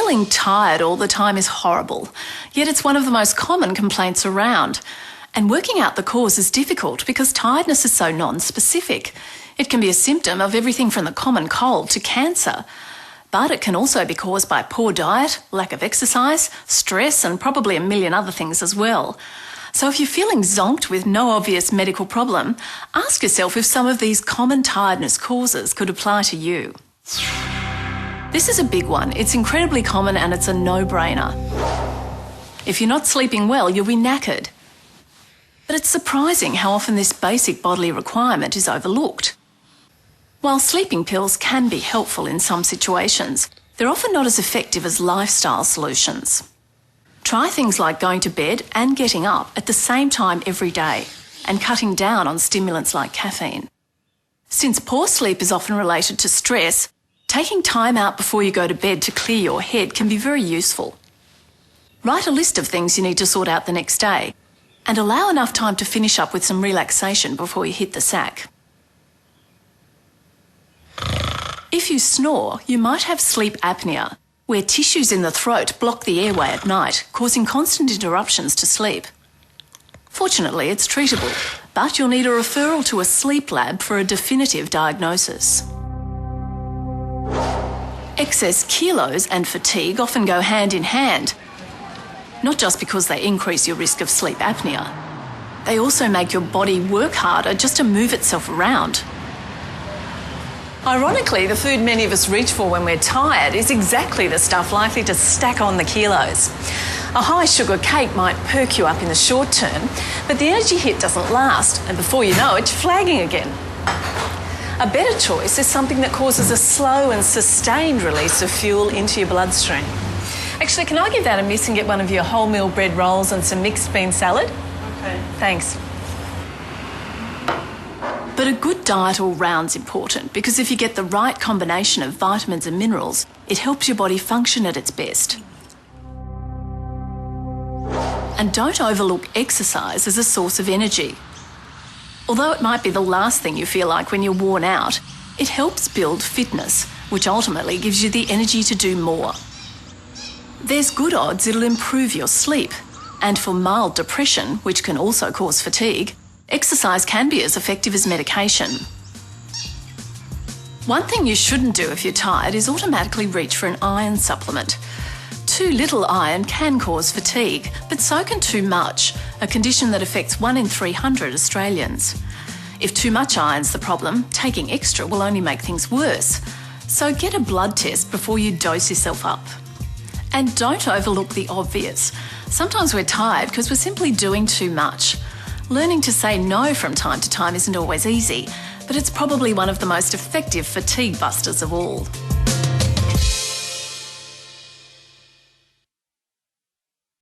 Feeling tired all the time is horrible, yet it's one of the most common complaints around. And working out the cause is difficult because tiredness is so non-specific. It can be a symptom of everything from the common cold to cancer. But it can also be caused by poor diet, lack of exercise, stress, and probably a million other things as well. So if you're feeling zonked with no obvious medical problem, ask yourself if some of these common tiredness causes could apply to you. This is a big one. It's incredibly common and it's a no-brainer. If you're not sleeping well, you'll be knackered. But it's surprising how often this basic bodily requirement is overlooked. While sleeping pills can be helpful in some situations, they're often not as effective as lifestyle solutions. Try things like going to bed and getting up at the same time every day and cutting down on stimulants like caffeine. Since poor sleep is often related to stress, taking time out before you go to bed to clear your head can be very useful. Write a list of things you need to sort out the next day and allow enough time to finish up with some relaxation before you hit the sack. If you snore, you might have sleep apnea, where tissues in the throat block the airway at night, causing constant interruptions to sleep. Fortunately, it's treatable, but you'll need a referral to a sleep lab for a definitive diagnosis. Excess kilos and fatigue often go hand in hand, not just because they increase your risk of sleep apnea. They also make your body work harder just to move itself around. Ironically, the food many of us reach for when we're tired is exactly the stuff likely to stack on the kilos. A high-sugar cake might perk you up in the short term, but the energy hit doesn't last, and before you know it, you're flagging again. A better choice is something that causes a slow and sustained release of fuel into your bloodstream. Actually, can I give that a miss and get one of your wholemeal bread rolls and some mixed bean salad? Okay. Thanks. But a good diet all round's important because if you get the right combination of vitamins and minerals, it helps your body function at its best. And don't overlook exercise as a source of energy. Although it might be the last thing you feel like when you're worn out, it helps build fitness, which ultimately gives you the energy to do more. There's good odds it'll improve your sleep. And for mild depression, which can also cause fatigue, exercise can be as effective as medication. One thing you shouldn't do if you're tired is automatically reach for an iron supplement. Too little iron can cause fatigue, but so can too much, a condition that affects 1 in 300 Australians. If too much iron's the problem, taking extra will only make things worse. So get a blood test before you dose yourself up. And don't overlook the obvious. Sometimes we're tired because we're simply doing too much. Learning to say no from time to time isn't always easy, but it's probably one of the most effective fatigue busters of all.